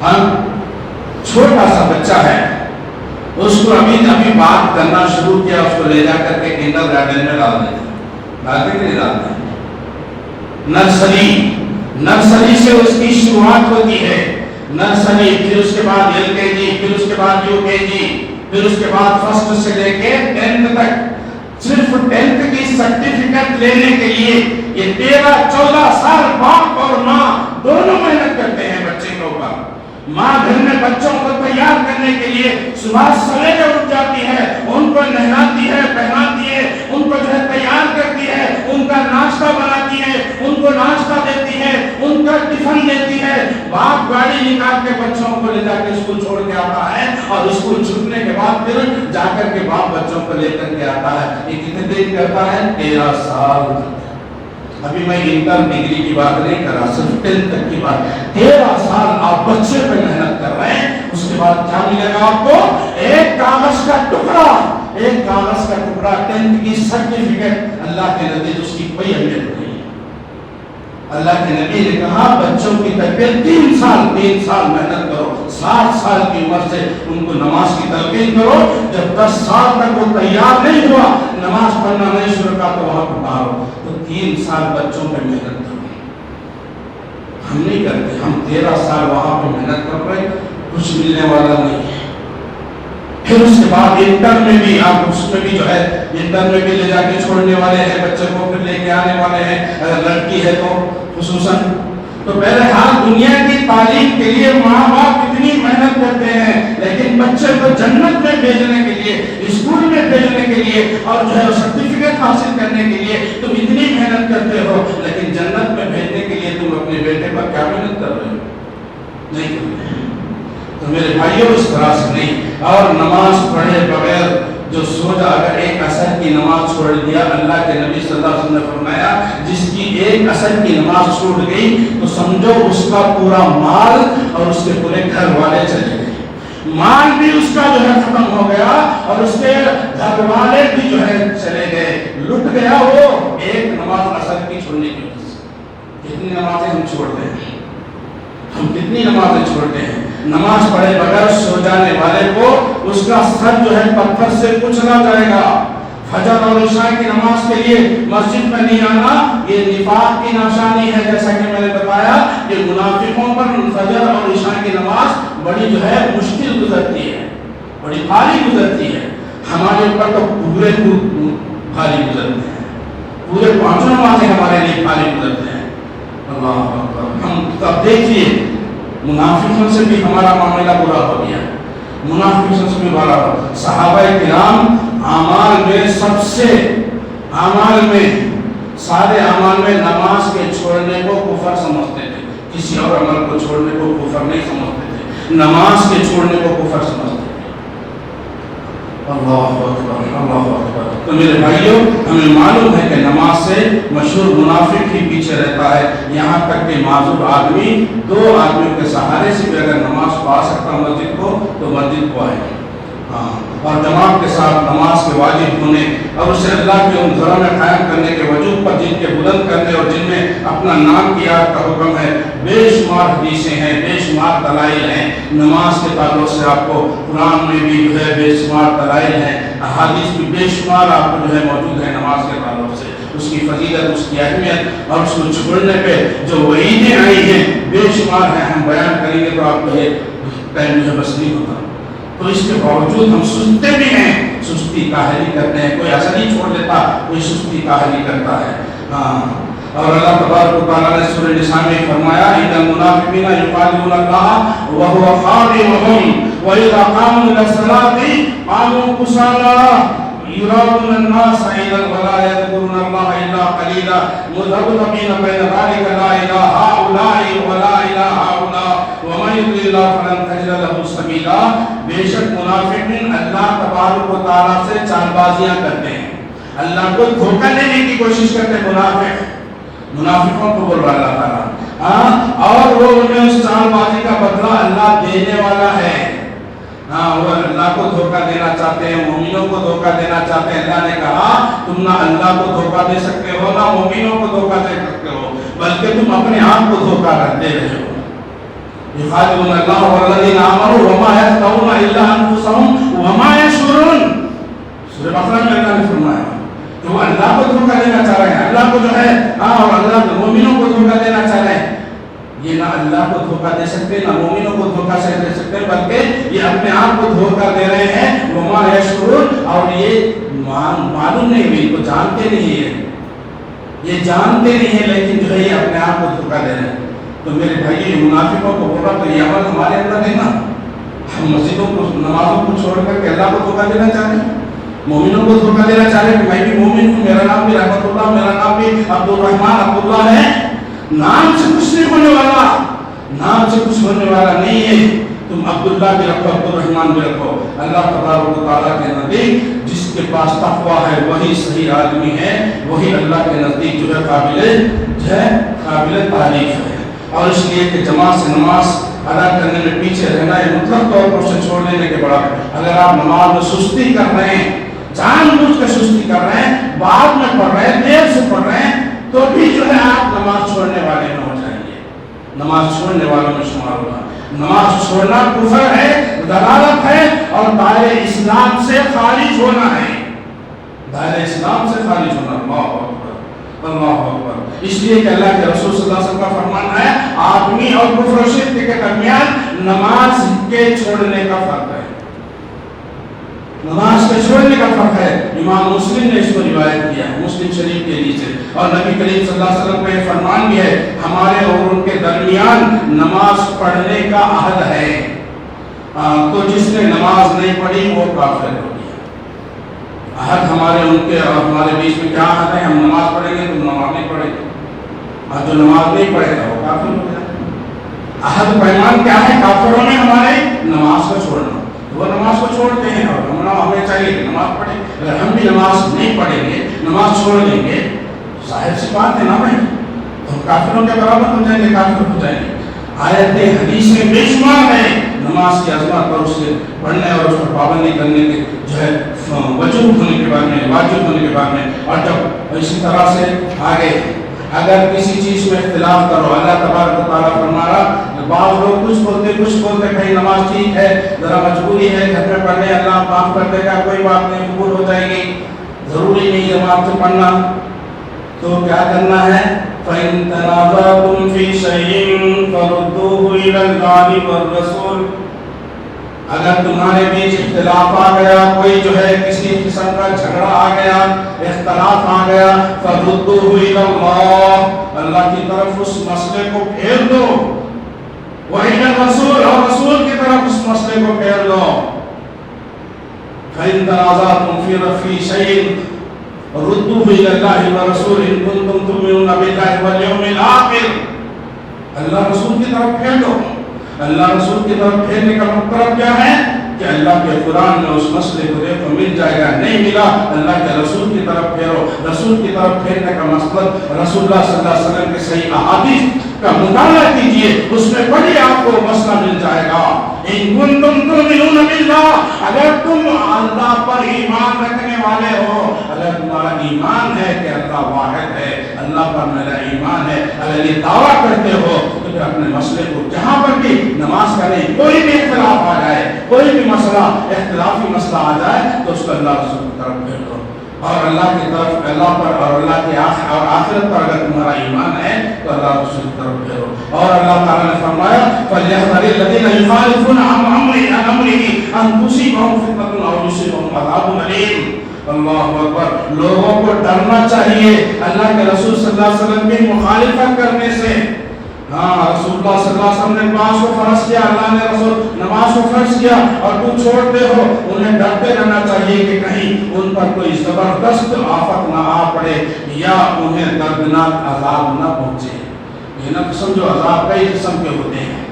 ہم چھوٹا سا بچہ ہے، اس کو ابھی بات کرنا شروع کیا، اس کو لے جا کر کے کنڈر گارڈن میں ڈال دیتے ہیں، ڈالتے کہ نہیں ڈالتے ہیں؟ نرسری سے اس کی شروعات ہوتی ہے، نرسری، پھر اس کے بعد LKG، پھر اس کے بعد UKG، پھر اس کے بعد فرسٹ سے لے کے 10th تک۔ صرف 10th کی سرٹیفکیٹ لینے کے لیے یہ 13-14 سال باپ اور ماں دونوں محنت کرتے ہیں بچے کے اوپر۔ ماں گھر میں بچوں کو تیار کرنے کے لیے صبح سویرے اٹھ جاتی ہے، ان کو نہلاتی ہے، پہناتی ہے، ان کو جو ہے تیار کرتی ہے، ان کا ناشتہ بناتی ہے، ان کو ناشتہ دیتی ہے، ان کا ٹفن دیتی ہے۔ باپ گاڑی نکال کے بچوں کو لے جا کے اسکول چھوڑ کے آتا ہے اور اسکول چھوٹنے کے بعد پھر جا کر کے باپ بچوں کو لے کر کے آتا ہے۔ یہ کتنے دن کرتا ہے؟ 13 سال۔ ابھی میں انٹر ڈگری کی بات نہیں کر رہا، صرف 10th تک کی بات۔ 13 سال آپ بچے پہ محنت کر رہے ہیں، اس کے بعد کیا ملے گا آپ کو؟ ایک کاغذ کا ٹکڑا، ایک کاغذ کا ٹکڑا، 10th کی سرٹیفکیٹ۔ اللہ کے نزدیک اس کی کوئی اہمیت نہیں۔ اللہ کے نبی نے کہا بچوں کی تربیت 3 سال محنت کرو، 7 سال کی عمر سے ان کو نماز کی تلقین کرو۔ جب 10 سال تک وہ تیار نہیں ہوا، نماز پڑھنا نہیں شروع کیا تو وہاں پر باہر، تو 3 سال بچوں پہ محنت کرو۔ ہم نہیں کرتے، ہم 13 سال وہاں پہ محنت کر رہے، کچھ ملنے والا نہیں ہے۔ پھر اس کے بعد انٹر میں بھی آپ اس میں بھی جو ہے انٹر میں بھی لے جا کے چھوڑنے والے ہیں بچے کو، پھر لے کے آنے والے ہیں، اگر لڑکی ہے تو خصوصاً۔ تو بہرحال دنیا کی تعلیم کے لیے ماں باپ اتنی محنت کرتے ہیں، لیکن بچے کو جنت میں بھیجنے کے لیے، اسکول میں بھیجنے کے لیے اور جو ہے سرٹیفکیٹ حاصل کرنے کے لیے تم اتنی محنت کرتے ہو، لیکن جنت میں بھیجنے کے لیے تم اپنے بیٹے پر کیا محنت کر رہے ہو؟ نہیں کر رہے۔ تو میرے بھائیوں اس طرح سے نہیں۔ اور نماز پڑھے بغیر جو سو جا، اگر ایک عصر کی نماز چھوڑ دیا، اللہ کے نبی صلی اللہ علیہ وسلم نے فرمایا جس کی ایک عصر کی نماز چھوٹ گئی تو سمجھو اس کا پورا مال اور اس کے پورے گھر والے چلے گئے، مال بھی اس کا جو ہے ختم ہو گیا اور اس کے گھر والے بھی جو ہے چلے گئے، لٹ گیا وہ ایک نماز عصر کی چھوڑنے کی وجہ سے۔ کتنی نمازیں ہم چھوڑتے ہیں، ہم کتنی نمازیں چھوڑتے ہیں۔ نماز پڑھے بغیر سو جانے والے کو اس کا سر جو ہے پتھر سے کچلا جائے گا۔ فجر اور عشاء کی نماز کے لیے مسجد میں نہیں آنا یہ نفاق کی نشانی ہے، جیسا کہ میں نے بتایا کہ منافقوں پر فجر اور عشاء کی نماز بڑی جو ہے مشکل گزرتی ہے، بڑی بھاری گزرتی ہے۔ ہمارے اوپر تو پورے بھاری گزرتے ہیں، پورے 5 نمازیں ہمارے لیے بھاری گزرتے ہیں۔ اللہ اکبر۔ ہم تب دیکھیے منافقوں سے بھی ہمارا معاملہ برا ہو گیا، منافقوں سے بھی برا ہو۔ صحابہ کرام اعمال میں سب سے سارے اعمال میں نماز کے چھوڑنے کو کفر سمجھتے تھے، کسی اور عمل کو چھوڑنے کو کفر نہیں سمجھتے تھے، نماز کے چھوڑنے کو کفر سمجھتے تھے۔ اللہ اکبر، اللہ اکبر۔ تو میرے بھائیوں ہمیں معلوم ہے کہ نماز سے مشہور منافق ہی پیچھے رہتا ہے، یہاں تک کہ معذور آدمی 2 آدمیوں کے سہارے سے بھی اگر نماز کو آ سکتا مسجد کو تو مسجد کو آئے، اور جماعت کے ساتھ نماز کے واجب ہونے اور اسے اللہ کے ان گھروں میں قائم کرنے کے وجود پر جن کے بلند کرنے اور جن میں اپنا نام کی یاد کا حکم ہے، بے شمار حدیثیں ہیں، بے شمار دلائل ہیں۔ نماز کے تعلق سے آپ کو قرآن میں بھی جو ہے بے شمار دلائل ہیں۔ احادیث بھی بے شمار آپ کو جو ہے موجود ہے نماز کے تعلق سے، اس کی فضیلت، اس کی اہمیت اور اس کو چھوڑنے پہ جو وعیدیں آئی ہیں بے شمار ہیں. ہم بیان کریں گے تو آپ کو یہ ٹائم جو ہے بس نہیں ہوتا. تو اس کے باوجود ہم سستے بھی ہیں، سستی کاہلی کرتے ہیں. کوئی ایسا نہیں چھوڑ دیتا، کوئی سستی کاہلی کرتا ہے. اور اللہ تبارک و تعالیٰ نے سورہ نساء میں فرمایا ان المنافقین یخادعون اللہ وهو خادعهم واذا قاموا الى الصلاة قاموا كسالى يراؤون الناس عينا ولا يذكرون الله الا قليلا مذبذبين بين ذلك لا الى هؤلاء ولا الى هؤلاء ومن يضلل الله فلن تجد له سبيلا. بے شک منافقین اللہ تبارک و تعالیٰ سے چال بازیاں کرتے ہیں، اللہ کو دھوکہ دینے کی کوشش کرتے ہیں. منافقوں کو بول رہا اللہ تعالیٰ، اور وہ انہیں اس چال بازی کا بدلہ اللہ دینے والا ہے. وہ اللہ کو دھوکہ دینا چاہتے ہیں، مومنوں کو دھوکہ دینا چاہتے ہیں. اللہ نے کہا تم نہ اللہ کو دھوکہ دے سکتے ہو نہ مومنوں کو دھوکہ دے سکتے ہو، بلکہ تم اپنے آپ کو دھوکہ دے رہے ہو. یخادعون اللہ والذین آمنوا وما یخدعون الا انفسهم وما یشعرون. سورہ بقرہ میں اللہ نے فرمایا کہ وہ اللہ کو دھوکہ دینا چاہ رہے ہیں، اللہ کو جو ہے اور اللہ کے مومنوں کو دھوکہ دینا چاہ رہے ہیں. یہ نہ اللہ کو دھوکہ دے سکتے نہ مومنوں کو دھوکہ سے دے سکتے، بلکہ یہ اپنے آپ کو دھوکہ دے رہے ہیں. وما یشعرون، اور یہ معلوم نہیں ہوئی، کو جانتے نہیں ہیں، یہ جانتے نہیں ہیں لیکن جو ہے یہ اپنے آپ کو دھوکہ دے رہے ہیں. تو میرے بھائی یہ منافقوں کو بول رہا تو یہ عمل ہمارے اندر ہے نا. ہم مسجدوں کو نمازوں کو چھوڑ کر کے اللہ کو دھوکہ دینا چاہ رہے ہیں، مومنوں کو دھوکہ دینا چاہ رہے ہیں کہ میں بھی مومن ہوں، میرا نام بھی رحمت اللہ، میرا نام بھی عبد الرحمن عبداللہ ہے. نام سے کچھ نہیں ہونے والا، نام سے کچھ ہونے والا نہیں ہے. تم عبداللہ بھی رکھو، عبد الرحمن بھی رکھو. اللہ تبارک و تعالیٰ کے نزدیک جس کے پاس تقویٰ ہے وہی صحیح آدمی ہے، وہی اللہ کے نزدیک جو ہے قابل تعریف ہے. اور اس لیے کہ جماعت سے نماز ادا کرنے میں پیچھے رہنا ہے مطلق طور پر اسے چھوڑ دینے کے برابر ہے. اگر آپ نماز میں سستی کر رہے ہیں، جان بوجھ کر سستی کر رہے ہیں، بعد میں پڑھ رہے ہیں، دیر سے پڑھ رہے ہیں، تو بھی جو ہے آپ نماز چھوڑنے والے نہ ہو جائیں گے، نماز چھوڑنے والوں میں شمار ہوگا. نماز چھوڑنا کفر ہے، ضلالت ہے اور دائرہ اسلام سے خارج ہونا ہے. دائرہ اسلام سے خارج ہونا. اللہ اکبر، اللہ اکبر. اس لیے کہ اللہ کے رسول صلی اللہ علیہ وسلم کا فرمان ہے آدمی اور کفر و شرک کے درمیان نماز کے چھوڑنے کا فرق ہے. نماز کے چھوڑنے کا فرق ہے. امام مسلم نے اس کو روایت کیا ہے مسلم شریف کے نیچے. اور نبی کریم صلی اللہ علیہ وسلم کا یہ فرمان بھی ہے ہمارے اور ان کے درمیان نماز پڑھنے کا عہد ہے. تو جس نے نماز نہیں پڑھی وہ کافر ہو گیا. عہد ہمارے ان کے اور ہمارے بیچ میں کیا عہد ہے؟ ہم نماز پڑھیں گے، تم نماز نہیں پڑھے گے. اور جو نماز نہیں پڑھے گا وہ کافر ہو گیا. عہد پیمان کیا ہے؟ کافروں نے ہمارے نماز کو چھوڑنا. وہ نماز کو چھوڑتے ہیں اور ہمیں چاہیے کہ نماز پڑھیں. اگر ہم بھی نماز نہیں پڑھیں گے، نماز چھوڑ دیں گے، ظاہر سی بات ہے نا بھائی، تو ہم کافروں کے برابر ہو جائیں گے، کافر ہو جائیں گے. آیتیں حدیث میں بے شمار ہیں نماز کی عظمت اور اس کے پڑھنے اور اس پر پابندی کرنے کے جو ہے وجوب ہونے کے بارے میں، واجب ہونے کے بارے میں. اور جب اسی طرح سے آگے اگر کسی چیز میں اختلاف کرو، اللہ تبارک و تعالیٰ فرما رہا بعض لوگ کچھ بولتے بھائی نماز ٹھیک ہے، ذرا مجبوری ہے، گھر میں پڑھنے اللہ معاف کر دے گا، کوئی بات نہیں، قبول ہو جائے گی، ضروری نہیں جماعت سے پڑھنا. تو کیا کرنا ہے؟ فَإِن تَنَازَعْتُمْ فِي شَيْءٍ فَرُدُّوهُ إِلَى اللَّهِ وَالرَّسُولِ. اگر تمہارے بیچ اختلاف آ گیا، کوئی جو ہے کسی قسم کا جھگڑا آ گیا، اختلاف آ گیا، فَرُدُّوهُ إِلَى اللَّهِ، اللہ کی طرف اس مسئلے کو پھیر دو، وَإِلَى الرَّسُولِ، اور رسول کی طرف اس مسئلے کو پھیر دو. فَإِن تَنَازَعْتُمْ فِي شَيْءٍ ردوه الى الله ورسول ان كنتم تؤمنون بالله واليوم الاخر. اللہ رسول کی طرف پھیر دو. اللہ رسول کی طرف پھیرنے کا مطلب کیا ہے کہ اللہ کے قرآن میں اس مسئلے کو دیکھو، مل جائے گا، نہیں ملا اللہ کے رسول کی طرف پھیرو. رسول کی طرف پھیرنے کا مقصد رسول اللہ صلی اللہ علیہ وسلم کے صحیح احادیث کا مطالعہ کیجئے، اس میں پڑھیے، آپ کو مسئلہ مل جائے گا. ان کنتم تؤمنون باللہ، اگر تم اللہ پر ایمان رکھنے والے ہو، اگر تمہارا ایمان ہے کہ اللہ واحد ہے، اللہ پر میرا ایمان ہے، اگر یہ دعویٰ کرتے ہو کہ پہ اپنے مسئلے کو جہاں پر بھی نماز کریں، کوئی بھی اختلاف آ جائے، کوئی بھی مسئلہ اختلافی مسئلہ آ جائے تو اس کو اللہ رسول کی طرف پھیر دو، اور اللہ کی طرف، اللہ پر اور اللہ کے اور آخرت پر اگر تمہارا ایمان ہے تو اللہ رسول کی طرف پھیرو۔ اور اللہ تعالیٰ نے فرمایا فَلْيَحْذَرِ الَّذِينَ يُخَالِفُونَ عَنْ أَمْرِهِ أَن تُصِيبَهُمْ فِتْنَةٌ أَوْ يُصِيبَهُمْ عَذَابٌ أَلِيمٌ۔ اللہ اکبر، لوگوں کو ڈرنا چاہیے اللہ کے رسول صلی اللہ علیہ وسلم کی مخالفت کرنے سے۔ ہاں، رسول اللہ صلی اللہ علیہ وسلم نے نماز کو فرض کیا، اللہ نے رسول نماز کو فرض کیا اور تم چھوڑتے ہو، انہیں ڈرتے رہنا چاہیے کہ کہیں ان پر کوئی زبردست آفت نہ آ پڑے یا انہیں دردناک عذاب نہ پہنچے۔ یہ نہ سمجھو عذاب کئی قسم کے ہوتے ہیں،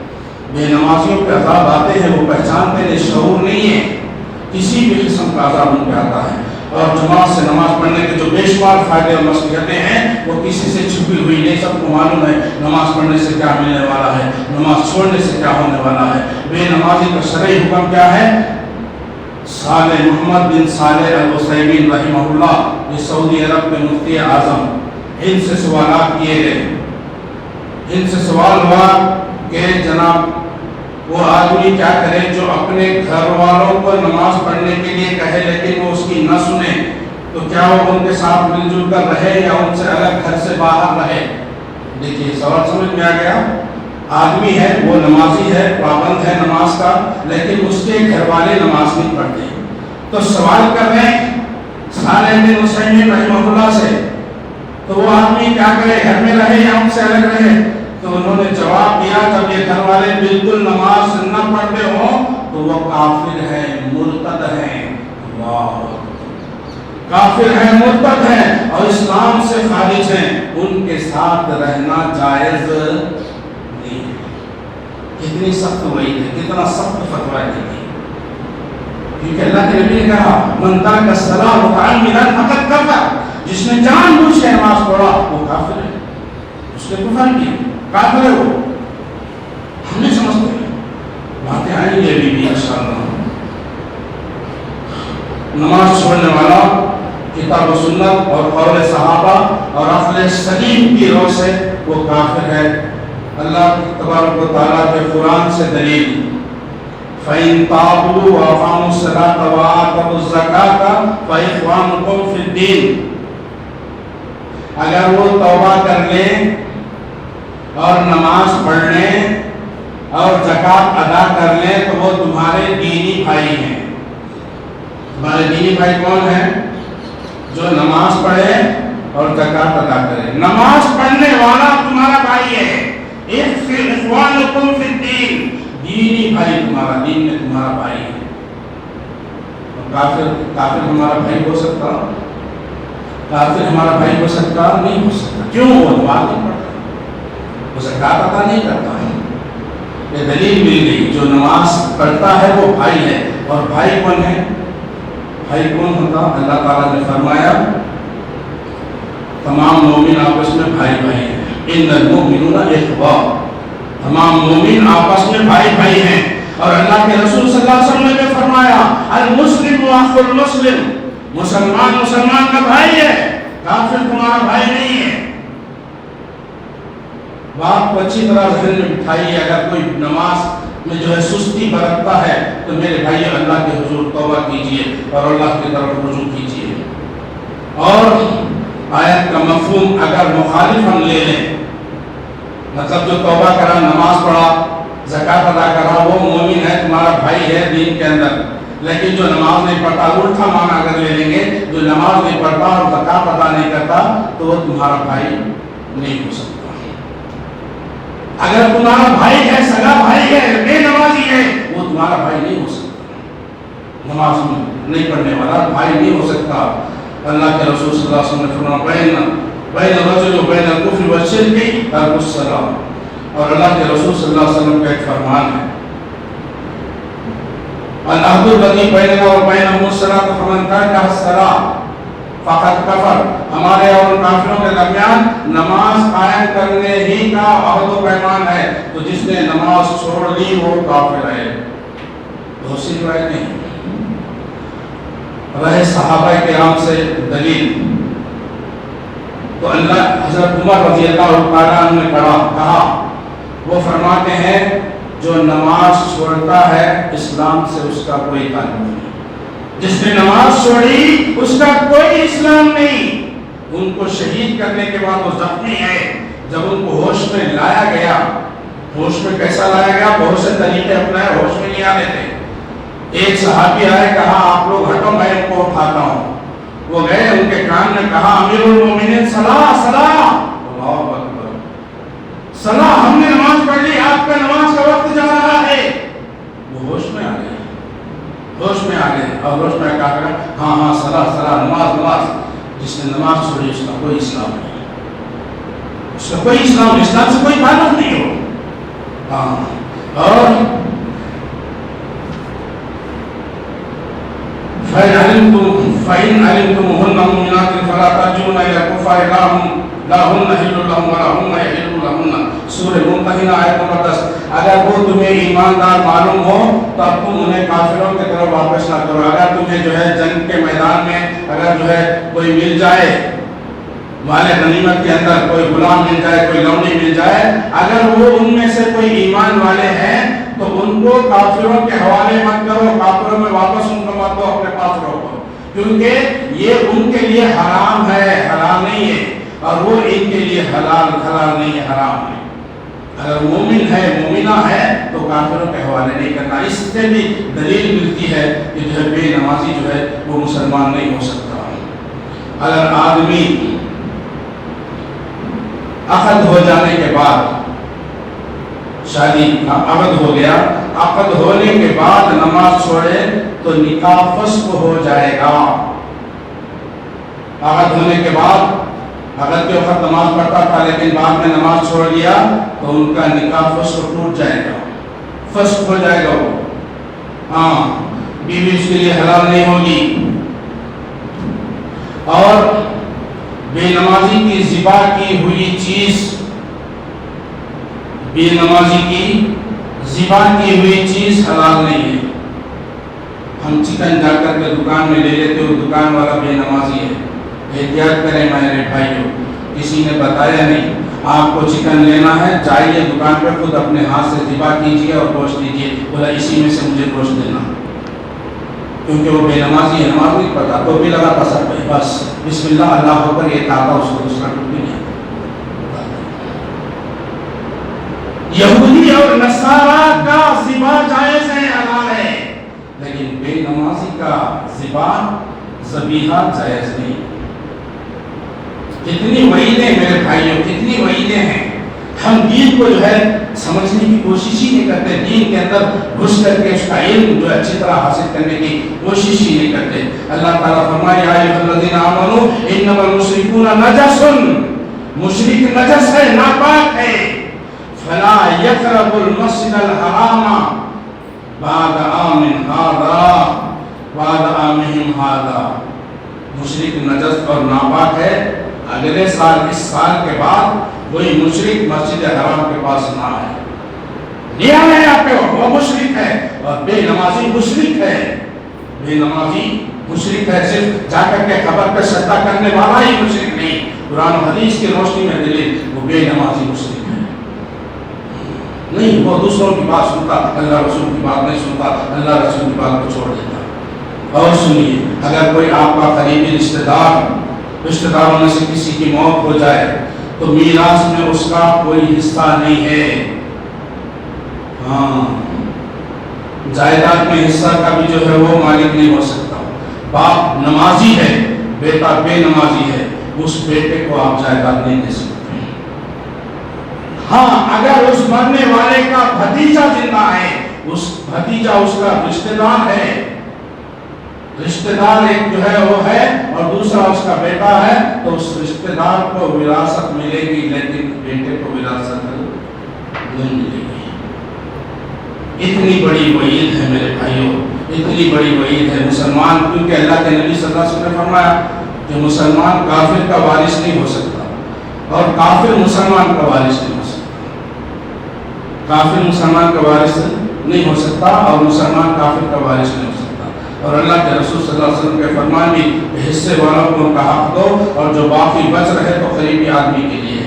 بے نمازیوں پہ عذاب آتے ہیں، وہ پہچانتے نہیں، شعور نہیں ہے، کسی بھی قسم کا عذاب ان پہ آتا ہے۔ اور جماعت سے نماز پڑھنے کے جو بے شمار فائدے اور مصلحتیں ہیں وہ کسی سے چھپی ہوئی نہیں، سب کو معلوم ہے نماز پڑھنے سے کیا ملنے والا ہے، نماز چھوڑنے سے کیا ہونے والا ہے۔ بے نمازی کا شرعی حکم کیا ہے؟ صالح محمد بن صالح العثیمین رحمہ اللہ، یہ سعودی عرب کے مفتی اعظم، ان سے سوالات کیے گئے، ان سے سوال ہوا کہ جناب وہ آدمی کیا کرے جو اپنے گھر والوں کو نماز پڑھنے کے لیے کہے لیکن وہ اس کی نہ سنے، تو کیا وہ ان کے ساتھ مل جل کر رہے یا ان سے الگ گھر سے باہر رہے؟ دیکھیے سوال سمجھ میں آ گیا۔ آدمی ہے، وہ نمازی ہے، پابند ہے نماز کا، لیکن اس کے گھر والے نماز نہیں پڑھتے، تو سوال کر رہے ہیں صالح بن عثیمین رحمہ اللہ سے، تو وہ آدمی کیا کرے، گھر میں رہے یا ان سے الگ رہے؟ تو انہوں نے جواب دیا جب یہ گھر والے بالکل نماز نہ پڑھتے ہوں تو وہ کافر ہیں، مرتد ہیں۔ اللہ، کافر ہیں، مرتد ہیں اور اسلام سے خارج ہیں، ان کے ساتھ رہنا جائز نہیں ہے۔ کتنی سخت وعید ہے، کتنا سخت فتویٰ ہے، کیونکہ اللہ کے نبی نے کہا من ترک الصلاۃ متعمدا فقد کفر، جس نے جان بوجھ کے نماز پڑھا وہ کافر ہے، اس نے کفر کیا، کافر ہے وہ۔ ہم نہیں سمجھتے، باتیں آئیں گے بھی انشاءاللہ۔ نماز چھوڑنے والا کتاب و سنت اور قول صحابہ اور عقل سلیم کی روح سے وہ کافر ہے۔ اللہ تبارک و تعالیٰ کے قرآن سے دلیل فَإِن تَابُوا وَأَقَامُوا الصَّلَاةَ وَآتَوُا الزَّكَاةَ فَإِخْوَانُكُمْ فِي الدِّينِ، اگر وہ توبہ کر لیں اور نماز پڑھ لیں اور زکوٰۃ ادا کر لیں تو وہ تمہارے دینی بھائی ہیں۔ تمہارے دینی بھائی کون ہیں؟ جو نماز پڑھے اور زکوٰۃ ادا کرے۔ نماز پڑھنے والا تمہارا بھائی ہے۔ اخوانکم فی الدین، دینی بھائی تمہارا، دین میں تمہارا بھائی ہے۔ کافر ہمارا بھائی ہو سکتا؟ کافر ہمارا بھائی ہو سکتا نہیں ہو سکتا۔ کیوں؟ وہ نماز نہیں پڑھتا، وہ زکوٰۃ ادا نہیں کرتا ہے۔ یہ دلیل مل گئی، جو نماز پڑھتا ہے وہ بھائی ہے۔ اور بھائی کون ہے؟ بھائی کون ہوتا؟ اللہ تعالیٰ نے فرمایا تمام مومن آپس میں بھائی بھائی ہیں، ان المؤمنون اخوہ، تمام مومن آپس میں بھائی بھائی ہیں۔ اور اللہ کے رسول صلی اللہ علیہ وسلم نے فرمایا المسلم اخو المسلم، مسلمان مسلمان کا بھائی ہے، کافر تمہارا بھائی نہیں ہے۔ بات کو اچھی طرح ذہن میں بٹھائیے، اگر کوئی نماز میں جو ہے سستی برتتا ہے تو میرے بھائی اللہ کے حضور توبہ کیجئے اور اللہ کی طرف رجوع کیجئے۔ اور آیت کا مفہوم اگر مخالف ہم لے لیں، مطلب جو توبہ کرا، نماز پڑھا، زکوٰۃ ادا کرا، وہ مومن ہے، تمہارا بھائی ہے دین کے اندر، لیکن جو نماز نہیں پڑھتا، الٹا معنی اگر لے لیں گے، جو نماز نہیں پڑھتا اور زکوٰۃ ادا نہیں کرتا تو وہ تمہارا بھائی نہیں ہو سکتا۔ اگر تمہارا بھائی ہے، سگا بھائی ہے، بے نمازی ہے، وہ تمہارا بھائی نہیں ہو سکتا، نماز نہیں پڑھنے والا بھائی نہیں ہو سکتا۔ اللہ کے رسول صلی اللہ علیہ وسلم نے فرمایا بین الرجل و بین الکفر والشرک ترک الصلاۃ، اور اللہ کے رسول صلی اللہ علیہ وسلم کا ایک فرمان ہے العہد الذی بیننا و بینہم الصلاۃ فمن ترک الصلاۃ فقط کفر، ہمارے اور کافروں کے درمیان نماز قائم کرنے ہی کا عہد و پیمان ہے، تو جس نے نماز چھوڑ لی وہ کافر ہے۔ بہت سی روایتیں رہے صحابہ کرام سے دلیل، تو اللہ حضرت عمر رضی اللہ تعالیٰ عنہ نے کہا وہ فرماتے ہیں جو نماز چھوڑتا ہے اسلام سے اس کا کوئی تعلق نہیں، جس نے نماز چھوڑی اس کا کوئی اسلام نہیں۔ ان کو شہید کرنے کے بعد وہ زخمی ہے، جب ان کو ہوش میں لایا گیا، ہوش میں کیسا لایا گیا؟ بہت سے طریقے اپنائے، ہوش میں نہیں آنے تھے۔ ایک صحابی آئے، کہا آپ لوگ ہٹو میں ان کو اٹھاتا ہوں۔ وہ گئے، ان کے کان میں کہا امیر المومنین صلاح صلاح، اللہ اکبر، صلاح، ہم نے نماز پڑھ لی، آپ کا نماز کا وقت جا رہا ہے۔ وہ ہوش میں آ گئے، ہوش میں آ گئے اور ہوش میں کہا ہاں ہاں صلاح صلاح، نماز نماز۔ جس نے نماز چھوڑی اس کا کوئی اسلام نہیں، اس کا کوئی اسلام، اسلام سے کوئی تعلق نہیں ہو۔ ہاں، اور فَإِنْ عَلِمْتُمُوهُنَّ مُؤْمِنَاتٍ فَلَا تَرْجِعُوهُنَّ إِلَى الْكُفَّارِ لَا هُنَّ حِلٌّ لَهُمْ وَلَا هُمْ يَحِلُّونَ لَهُنَّ۔ سورہ ممتحنہ آیت نمبر 10۔ اگر وہ تمہیں ایماندار معلوم ہو تو اب تم انہیں کافروں کی طرف واپس نہ کرو۔ اگر تمہیں جو ہے جنگ کے میدان میں اگر جو ہے کوئی مل جائے، مال غنیمت کے اندر کوئی غلام مل جائے، کوئی لونڈی مل جائے، اگر وہ ان میں سے کوئی ایمان والے ہیں تو ان کو کافروں کے حوالے مت کرو، کافروں میں واپس ان کو مت دو، اپنے پاس رکھو، کیونکہ یہ ان کے لیے حرام ہے، حلال نہیں ہے، اور وہ ان کے لیے حلال نہیں ہے، حرام ہے۔ اگر مومن ہے، مومنہ ہے تو کافروں کے حوالے نہیں کرنا۔ اس سے بھی دلیل ملتی ہے کہ جو ہے بے نمازی جو ہے وہ مسلمان نہیں ہو سکتا۔ اگر آدمی عقد ہو جانے کے بعد، شادی عقد ہو گیا، عقد ہونے کے بعد نماز چھوڑے تو نکاح فسخ ہو جائے گا۔ عقد ہونے کے بعد، عقد کے وقت نماز پڑھتا تھا لیکن بعد میں نماز چھوڑ دیا تو ان کا نکاح فسخ ٹوٹ جائے گا، فسخ ہو جائے گا وہ۔ ہاں، بیوی اس کے لیے حلال نہیں ہوگی۔ اور بے نمازی کی ذبح کی ہوئی چیز، بے نمازی کی ذبح کی ہوئی چیز حلال نہیں ہے۔ ہم چکن جا کر کے دکان میں لے لیتے ہو، دکان والا بے نمازی ہے، احتیاط کریں میرے بھائیوں، کسی نے بتایا نہیں۔ آپ کو چکن لینا ہے، جائیے دکان پہ، خود اپنے ہاتھ سے ذبح کیجیے اور گوشت لیجیے، بولا اسی میں سے مجھے گوشت دینا، کیونکہ وہ بے نمازی ہے، نماز نہیں پڑھتا، تو بھی لگا تھا سب پہ، بس بسم اللہ اللہ ہو کر یہ کہا، اس کو دوسرا کچھ نہیں۔ یہودی اور نصارہ کا ذبح جائز ہے، حلال ہے، لیکن بے نمازی کا ذبیحہ جائز نہیں۔ کتنی وعیدیں میرے بھائیوں، کتنی وعیدیں ہیں۔ ہم دین کو جو ہے سمجھنے کی کوشش ہی نہیں کرتے، دین کے اندر گھس کر کے اس کا علم جو اچھی طرح حاصل کرنے کی کوشش ہی نہیں کرتے۔ اللہ تعالیٰ فرمایا یا ایھا الذین آمنوا انما المشرکون نجس، مشرک نجس ہے، ناپاک ہے، فلا یقربوا المسجد الحرام بعد عامہم ھذا، مشرک نجس اور ناپاک ہے، اگلے سال، اس سال کے بعد کوئی مشرک مسجد حرام کے پاس نہ آئے۔ لیا ہے آپ پہ، وہ مشرک ہے، اور بے نمازی مشرک ہے، بے نمازی مشرک ہے، صرف جا کر کے قبر پہ سجدہ کرنے والا ہی مشرک نہیں، قرآن و حدیث کی روشنی میں دلیل، وہ بے نمازی مشرک ہے۔ نہیں، وہ دوسروں کی بات سنتا، اللہ رسول کی بات نہیں سنتا، اللہ رسول کی بات کو چھوڑ دیتا۔ اور سنیے، اگر کوئی آپ کا قریبی رشتہ داروں میں سے کسی کی موت ہو جائے تو میراث میں اس کا کوئی حصہ نہیں ہے۔ ہاں، جائیداد میں حصہ کا بھی جو ہے وہ مالک نہیں ہو سکتا۔ باپ نمازی ہے، بیٹا بے نمازی ہے، اس بیٹے کو آپ جائیداد نہیں دے سکتے۔ ہاں، اگر اس مرنے والے کا بھتیجا زندہ ہے، اس بھتیجا اس کا رشتہ دار ہے، رشتہ دار ایک جو ہے وہ ہے اور دوسرا اس کا بیٹا ہے، تو اس رشتہ دار کو وراثت ملے گی لیکن بیٹے کو وراثت نہیں ملے گی۔ اتنی بڑی وعید ہے میرے بھائیوں، اتنی بڑی وعید ہے۔ مسلمان، کیونکہ اللہ کے نبی صلی اللہ علیہ وسلم نے فرمایا کہ مسلمان کافر کا وارث نہیں ہو سکتا اور کافر مسلمان کا وارث نہیں ہو سکتا، کافر مسلمان کا وارث نہیں ہو سکتا اور مسلمان کافر کا وارث نہیں ہو سکتا۔ اور اللہ کے رسول صلی اللہ علیہ وسلم کے فرمان بھی حصے والوں کو ان کا حق دو، اور جو باقی بچ رہے تو قریبی آدمی کے لیے۔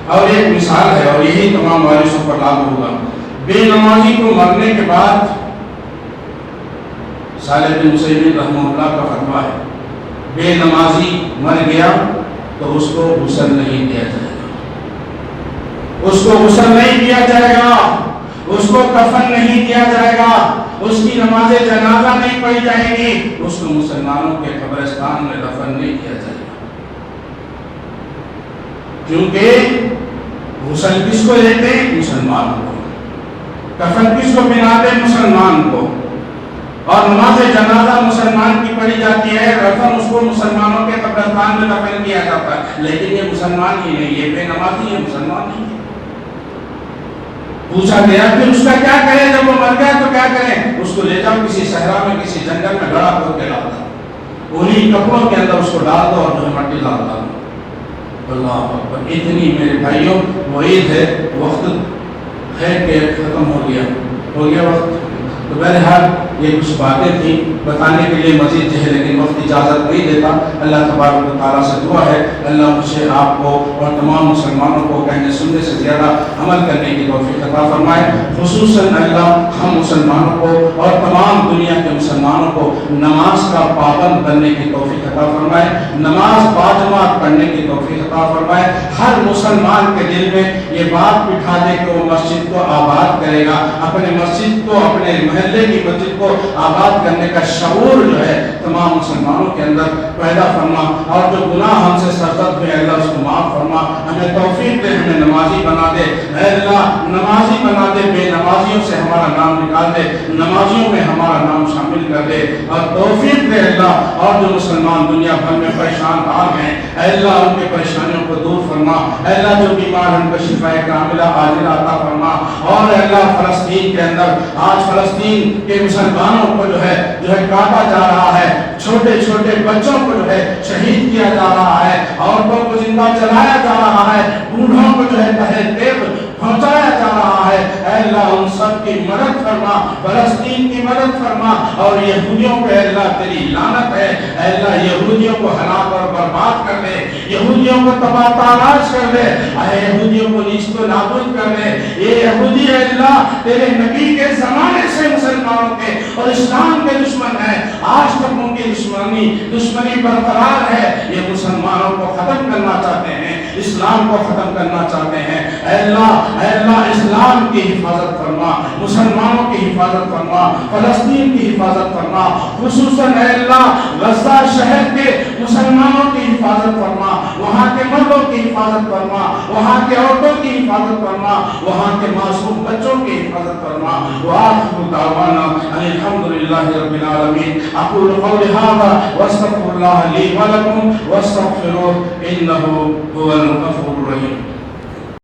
اور ایک مثال ہے اور یہی تمام وارثوں پر لاگو ہوگا. بے نمازی کو مرنے کے بعد صالح بن مسیب رحمہ اللہ کا فتویٰ ہے بے نمازی مر گیا تو اس کو غسل نہیں دیا جائے گا, اس کو غسل نہیں دیا جائے گا, اس کو کفن نہیں دیا جائے گا, اس کی نماز جنازہ نہیں پڑھی جائے گی, اس کو مسلمانوں کے قبرستان میں دفن نہیں کیا جائے گا. کیونکہ غسل کس کو دیتے ہیں؟ مسلمان کو. کفن کس کو پہناتے ہیں؟ مسلمان کو. اور نماز جنازہ مسلمان کی پڑھی جاتی ہے, دفن اس کو مسلمانوں کے قبرستان میں دفن کیا جاتا ہے. لیکن یہ مسلمان ہی نہیں ہے, بے نمازی ہے, مسلمان نہیں ہے. پوچھا گیا کہ اس کا کیا کریں, جب وہ مر گیا تو کیا کریں؟ اس کو لے جاؤ کسی صحرا میں, کسی جنگل میں گڑا کھود کے ڈال دو, انہی کپڑوں کے اندر اس کو ڈال دو اور جو مٹی ڈال دو. اللہ اکبر. اتنی میرے بھائیوں وعید ہے, وقت ہے کہ ختم ہو گیا وقت. تو بہرحال یہ کچھ باتیں تھیں بتانے کے لیے, مزید ہے لیکن وقت اجازت نہیں دیتا. اللہ تبارک و تعالیٰ سے دعا ہے اللہ مجھے آپ کو اور تمام مسلمانوں کو کہنے سننے سے زیادہ عمل کرنے کی توفیق عطا فرمائے. خصوصاً اللہ ہم مسلمانوں کو اور تمام دنیا کے مسلمانوں کو نماز کا پابند بننے کی توفیق عطا فرمائے, نماز باجماعت پڑھنے کی توفیق عطا فرمائے. ہر مسلمان کے دل میں یہ بات بٹھا دے کہ وہ مسجد کو آباد کرے گا, اپنے مسجد کو, اپنے محلے کی مسجد کو آباد کرنے کا شعور جو ہے تمام مسلمانوں کے اندر پیدا فرما. اور جو گناہ ہم سے سرزد ہوئے اللہ اس کو معاف فرما, ہمیں توفیق دے, ہمیں نمازی بنا دے. اے اللہ نمازی بنا دے, بے نمازیوں سے ہمارا نام نکال دے, نمازیوں میں ہمارا نام شامل کر دے اور توفیق دے اللہ. اور جو مسلمان دنیا بھر میں پریشان حال ہیں اے اللہ ان کے پریشانیوں کو دور فرما. اے اللہ جو بیمار ہیں ان کو شفائے کاملہ عاجلہ عطا فرما. اور اے اللہ فلسطین کے اندر آج فلسطین کے مسلمانوں کو جو ہے کاٹا جا رہا ہے, چھوٹے چھوٹے بچوں کو جو ہے شہید کیا جا رہا ہے, عورتوں کو زندہ جلایا جا رہا ہے, بوڑھوں کو جو ہے تہے تیب پہنچایا جا رہا ہے. اے اللہ ان سب کی مدد فرما, فلسطین کی مدد فرما. اور یہودیوں پہ اے اللہ تیری لعنت ہے, اے اللہ یہودیوں کو ہلاک اور برباد کر دے, یہودیوں کو تباہ تاراج کر دے, اے یہودیوں کو نیست و نابود کر دے. یہ یہودی اے اللہ تیرے نبی کے زمانے سے مسلمانوں کے اور اسلام کے دشمن ہے, آج تک ان کی دشمنی برقرار ہے. یہ مسلمانوں کو ختم کرنا چاہتے ہیں, اسلام کو ختم کرنا چاہتے ہیں. اے اللہ اسلام کی حفاظت فرما, مسلمانوں کی حفاظت فرما, فلسطین کی حفاظت فرما. خصوصاً اے اللہ غزہ شہر کے مسلمانوں کی حفاظت فرما, وہاں کے مردوں کی حفاظت فرما, وہاں کے عورتوں کی حفاظت فرما, وہاں کے معصوم بچوں کی حفاظت فرما. وآخر دعوانا الحمدللہ رب العالمین. اقول قولی ھذا واستغفر اللہ لی ولکم واستغفروہ انہ هو الغفور الرحیم.